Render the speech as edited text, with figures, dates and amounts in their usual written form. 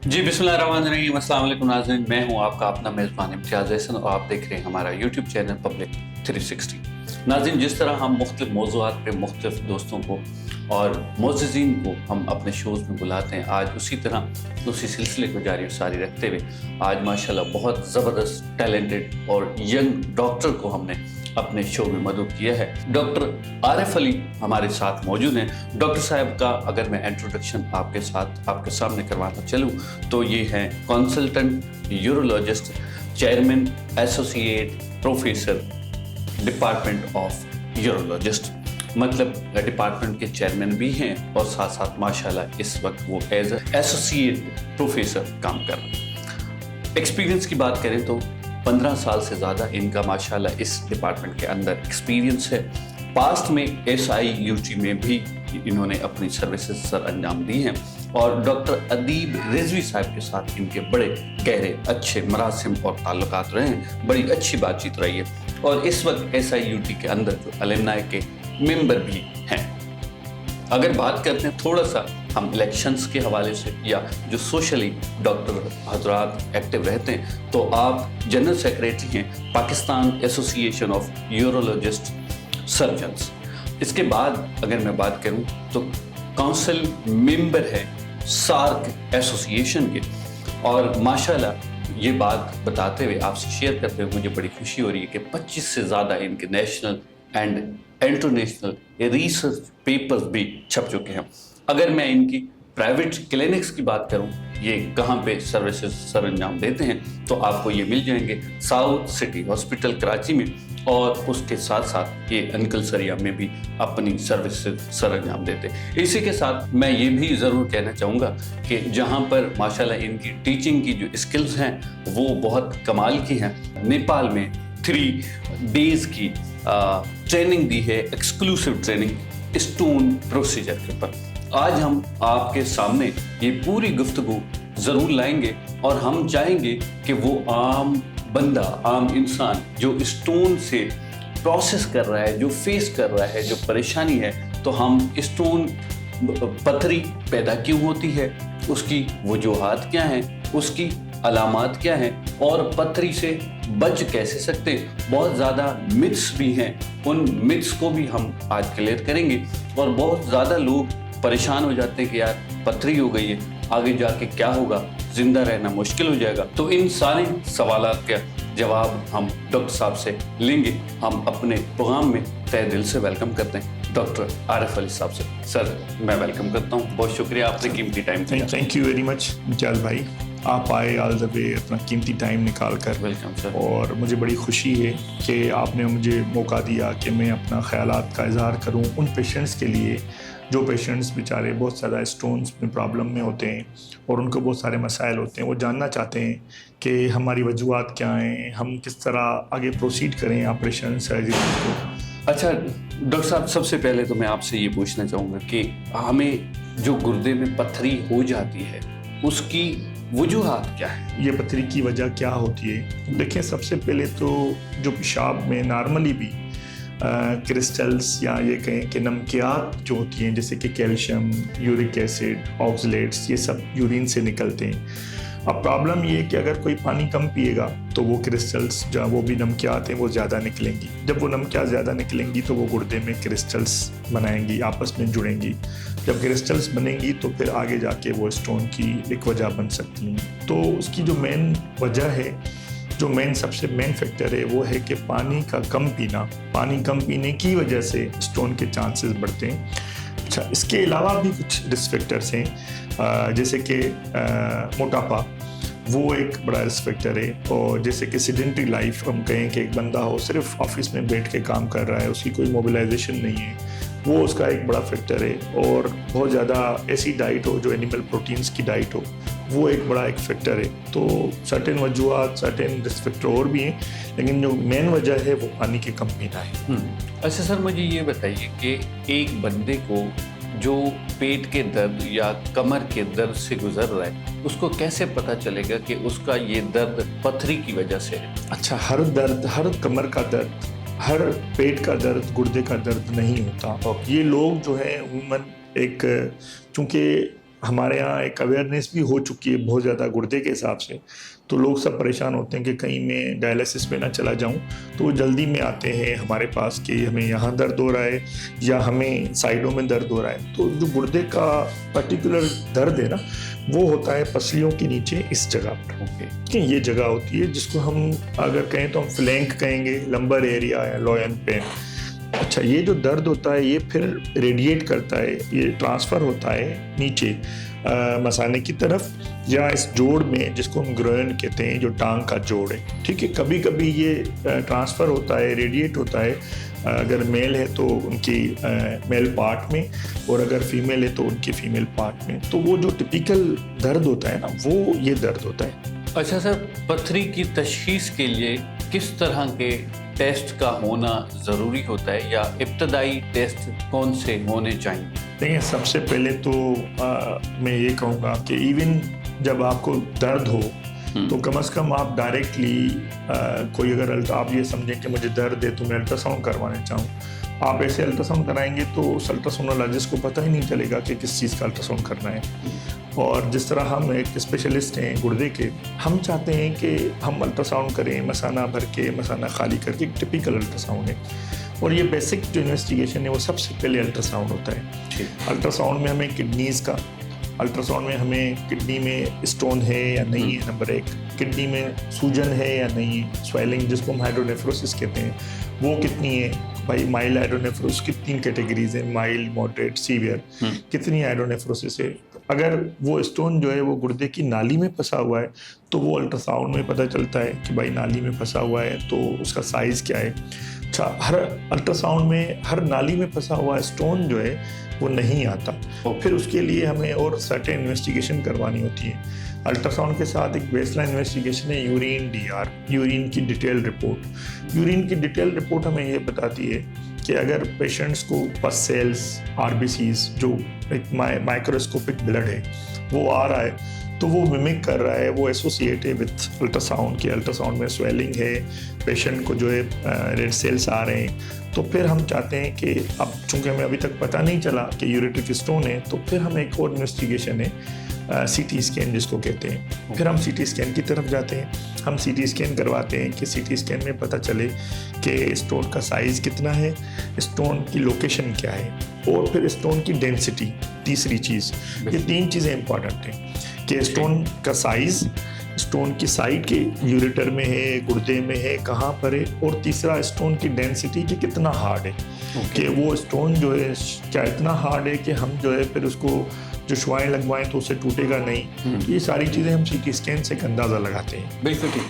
जी बिस्मिल्लाहिर्रहमानिर्रहीम। अस्सलाम वालेकुम नाज़रीन, मैं हूं आपका अपना मेज़बान इम्तियाज़ एहसन और आप देख रहे हैं हमारा यूट्यूब चैनल पब्लिक 360। नाज़रीन, जिस तरह हम मुख्तलिफ मौज़ूआत पे मुख्तलिफ दोस्तों को और मोअज़्ज़िज़ीन को हम अपने शोज़ में बुलाते हैं, आज उसी तरह उसी सिलसिले को जारी और सारी रखते हुए आज माशाल्लाह बहुत ज़बरदस्त टैलेंटेड और यंग डॉक्टर को हमने अपने शो में मदऊ किया है। डॉक्टर आरिफ अली हमारे साथ मौजूद हैं। डॉक्टर साहब का अगर मैं इंट्रोडक्शन आपके सामने करवाना चलूँ तो ये हैं consultant urologist, chairman, associate professor, department of urologist, मतलब डिपार्टमेंट के चेयरमैन भी हैं और साथ साथ माशाल्लाह इस वक्त वो एज एसोसिएट प्रोफेसर काम कर रहे हैं। एक्सपीरियंस की बात करें तो 15 साल से ज़्यादा इनका माशाल्लाह इस डिपार्टमेंट के अंदर एक्सपीरियंस है। पास्ट में SIUT में भी इन्होंने अपनी सर्विसेज सर अंजाम दी हैं और डॉक्टर अदीब रिजवी साहब के साथ इनके बड़े गहरे अच्छे मरासिम और ताल्लुकात रहे हैं, बड़ी अच्छी बातचीत रही है और इस वक्त SIUT के अंदर जो अलमनाई के मेंबर भी हैं। अगर बात करते हैं थोड़ा सा हम इलेक्शंस के हवाले से या जो सोशली डॉक्टर हजरात एक्टिव रहते हैं, तो आप जनरल सेक्रेटरी हैं Pakistan association of urologist surgeons. इसके बाद अगर मैं बात करूं तो काउंसिल मेंबर है सार्क एसोसिएशन के और माशाल्लाह ये बात बताते हुए आपसे शेयर करते हुए मुझे बड़ी खुशी हो रही है कि 25 से ज़्यादा इनके national and international research papers भी छप चुके हैं। अगर मैं इनकी प्राइवेट क्लिनिक्स की बात करूं, ये कहाँ पे सर्विसेज सर अंजाम देते हैं, तो आपको ये मिल जाएंगे साउथ सिटी हॉस्पिटल कराची में और उसके साथ साथ ये अंकल सरिया में भी अपनी सर्विसेज सर अंजाम देते हैं। इसी के साथ मैं ये भी ज़रूर कहना चाहूँगा कि जहाँ पर माशाल्लाह इनकी टीचिंग की जो स्किल्स हैं वो बहुत कमाल की हैं। नेपाल में 3 डेज़ की ट्रेनिंग दी है, एक्सक्लूसिव ट्रेनिंग स्टोन प्रोसीजर के ऊपर। आज हम आपके सामने ये पूरी गुफ्तगू ज़रूर लाएंगे और हम चाहेंगे कि वो आम बंदा, आम इंसान जो स्टोन से प्रोसेस कर रहा है, जो फेस कर रहा है, जो परेशानी है, तो हम स्टोन पथरी पैदा क्यों होती है, उसकी वजूहात क्या हैं, उसकी अलामात क्या हैं और पथरी से बच कैसे सकते हैं। बहुत ज़्यादा मिथ्स भी हैं, उन मिथ्स को भी हम आज क्लियर करेंगे और बहुत ज़्यादा लोग परेशान हो जाते हैं कि यार पथरी हो गई है, आगे जाके क्या होगा, जिंदा रहना मुश्किल हो जाएगा। तो इन सारे सवालात का जवाब हम डॉक्टर साहब से लेंगे। हम अपने प्रोग्राम में तहे दिल से वेलकम करते हैं डॉक्टर आरिफ अली साहब से। सर, मैं वेलकम करता हूँ, बहुत शुक्रिया आपने कीमती टाइम दिया। थैंक यू वेरी मच इम्तियाज़ भाई, आप आए ऑल द वे अपना कीमती टाइम निकाल कर। Welcome sir. और मुझे बड़ी खुशी है कि आपने मुझे मौका दिया कि मैं अपना ख्यालात का इजहार करूं उन पेशेंट्स के लिए जो पेशेंट्स बेचारे बहुत ज़्यादा स्टोन्स में प्रॉब्लम में होते हैं और उनको बहुत सारे मसाइल होते हैं। वो जानना चाहते हैं कि हमारी वजूहात क्या हैं, हम किस तरह आगे प्रोसीड करें ऑपरेशन सर्जरी को। अच्छा डॉक्टर साहब, सबसे पहले तो मैं आपसे ये पूछना चाहूँगा कि हमें जो गुर्दे में पथरी हो जाती है उसकी वजूहात क्या है? ये पथरी की वजह क्या होती है? देखें, सबसे पहले तो जो पेशाब में नॉर्मली भी क्रिस्टल्स या ये कहें कि नमकियात जो होती हैं, जैसे कि कैल्शियम, यूरिक एसिड, ऑक्सलेट्स, ये सब यूरिन से निकलते हैं। अब प्रॉब्लम ये है कि अगर कोई पानी कम पिएगा तो वो क्रिस्टल्स जो वो भी नमकियात हैं वो ज़्यादा निकलेंगी। जब वो नमकियात ज़्यादा निकलेंगी तो वो गुर्दे में क्रिस्टल्स बनाएंगी, आपस में जुड़ेंगी। जब क्रिस्टल्स बनेंगी तो फिर आगे जाके वो स्टोन की एक वजह बन सकती हैं। तो उसकी जो मेन वजह है, जो सबसे मेन फैक्टर है, वो है कि पानी का कम पीना। पानी कम पीने की वजह से स्टोन के चांसेस बढ़ते हैं। अच्छा, इसके अलावा भी कुछ रिस्क फैक्टर्स हैं, जैसे कि मोटापा, वो एक बड़ा रिस्क फैक्टर है। और जैसे कि सेडेंटरी लाइफ, हम कहें कि एक बंदा हो सिर्फ ऑफिस में बैठ के काम कर रहा है, उसकी कोई मोबिलाइजेशन नहीं है, वो उसका एक बड़ा फैक्टर है। और बहुत ज़्यादा ऐसी डाइट हो जो एनिमल प्रोटीन्स की डाइट हो, वो एक बड़ा एक फैक्टर है। तो सर्टेन वजूहात, सर्टेन रिस्क फैक्टर और भी हैं, लेकिन जो मेन वजह है वो पानी की कम पीना है। अच्छा सर, मुझे ये बताइए कि एक बंदे को जो पेट के दर्द या कमर के दर्द से गुजर रहा है, उसको कैसे पता चलेगा कि उसका ये दर्द पथरी की वजह से है? अच्छा, हर दर्द, हर कमर का दर्द, हर पेट का दर्द, गुर्दे का दर्द नहीं होता। और ये लोग जो है उमूमन एक, चूँकि हमारे यहाँ एक अवेयरनेस भी हो चुकी है बहुत ज़्यादा गुर्दे के हिसाब से, तो लोग सब परेशान होते हैं कि कहीं मैं डायलिसिस पे ना चला जाऊं, तो वो जल्दी में आते हैं हमारे पास कि हमें यहाँ दर्द हो रहा है या हमें साइडों में दर्द हो रहा है। तो जो गुर्दे का पर्टिकुलर दर्द है ना, वो होता है पसलियों के नीचे इस जगह पर। कि ये जगह होती है जिसको हम अगर कहें तो हम फ्लैंक कहेंगे, लंबर एरिया या लॉयन पेन। अच्छा, ये जो दर्द होता है ये फिर रेडिएट करता है, ये ट्रांसफ़र होता है नीचे मसाने की तरफ या इस जोड़ में जिसको हम ग्रोइन कहते हैं, जो टांग का जोड़ है। ठीक है, कभी कभी ये ट्रांसफ़र होता है, रेडिएट होता है, अगर मेल है तो उनकी मेल पार्ट में और अगर फीमेल है तो उनकी फीमेल पार्ट में। तो वो जो टिपिकल दर्द होता है ना, वो ये दर्द होता है। अच्छा सर, पथरी की तशखीस के लिए किस तरह के टेस्ट का होना ज़रूरी होता है या इब्तदाई टेस्ट कौन से होने चाहिए? देखिए, सबसे पहले तो मैं ये कहूँगा कि इवन जब आपको दर्द हो तो कम से कम आप डायरेक्टली कोई अगर आप ये समझें कि मुझे दर्द है तो मैं अल्ट्रासाउंड करवाना चाहूँ, आप ऐसे अल्ट्रासाउंड कराएंगे तो उस अल्ट्रासाउंडोलॉजिस्ट को पता ही नहीं चलेगा कि किस चीज़ का अल्ट्रासाउंड करना है। और जिस तरह हम एक स्पेशलिस्ट हैं गुर्दे के, हम चाहते हैं कि हम अल्ट्रासाउंड करें मसाना भर के, मसाना खाली करके, एक टिपिकल अल्ट्रासाउंड है। और ये बेसिक जो इन्वेस्टिगेशन है वो सबसे पहले अल्ट्रासाउंड होता है। अल्ट्रासाउंड में हमें किडनीज़ का, अल्ट्रासाउंड में हमें किडनी में स्टोन है या नहीं है, नंबर 1, किडनी में सूजन है या नहीं है, स्वेलिंग जिसको हम हाइड्रोनेफ्रोसिस कहते हैं, वो कितनी है। भाई माइल्ड हाइड्रोनेफ्रोसिस की 3 कैटेगरीज है, माइल्ड, मॉडरेट, सीवियर। कितनी हाइड्रोनेफ्रोसिस है, अगर वो स्टोन जो है वो गुर्दे की नाली में फंसा हुआ है तो वो अल्ट्रासाउंड में पता चलता है कि भाई नाली में फंसा हुआ है तो उसका साइज़ क्या है। अच्छा, हर अल्ट्रासाउंड में हर नाली में फंसा हुआ स्टोन जो है वो नहीं आता, फिर उसके लिए हमें और सर्टेन इन्वेस्टिगेशन करवानी होती है। अल्ट्रासाउंड के साथ एक बेसलाइन इन्वेस्टिगेशन है यूरिन DR, यूरिन की डिटेल रिपोर्ट। यूरिन की डिटेल रिपोर्ट हमें ये बताती है कि अगर पेशेंट्स को पस सेल्स, RBCs, जो एक माइक्रोस्कोपिक ब्लड है वो आ रहा है तो वो मिमिक कर रहा है, वो एसोसिएट है विथ अल्ट्रासाउंड के। अल्ट्रासाउंड में स्वेलिंग है, पेशेंट को जो है रेड सेल्स आ रहे हैं, तो फिर हम चाहते हैं कि अब चूँकि हमें अभी तक पता नहीं चला कि यूरेट्रिक स्टोन है, तो फिर हम एक और इन्वेस्टिगेशन है CT स्कैन जिसको कहते हैं। फिर हम CT स्कैन की तरफ जाते हैं, हम CT स्कैन करवाते हैं कि CT स्कैन में पता चले कि स्टोन का साइज़ कितना है, स्टोन की लोकेशन क्या है, और फिर स्टोन की डेंसिटी। तीसरी चीज़, ये 3 चीज़ें इंपॉर्टेंट हैं कि स्टोन का साइज़, स्टोन की साइड के यूरेटर में है, गुर्दे में है, कहाँ पर है, और तीसरा स्टोन की डेंसिटी कि कितना हार्ड है, कि वो स्टोन जो है क्या इतना हार्ड है कि हम जो है फिर उसको जो शुआएं लगवाएं तो उससे टूटेगा नहीं। ये सारी चीज़ें हम CT स्कैन से एक अंदाज़ा लगाते हैं। बिल्कुल ठीक।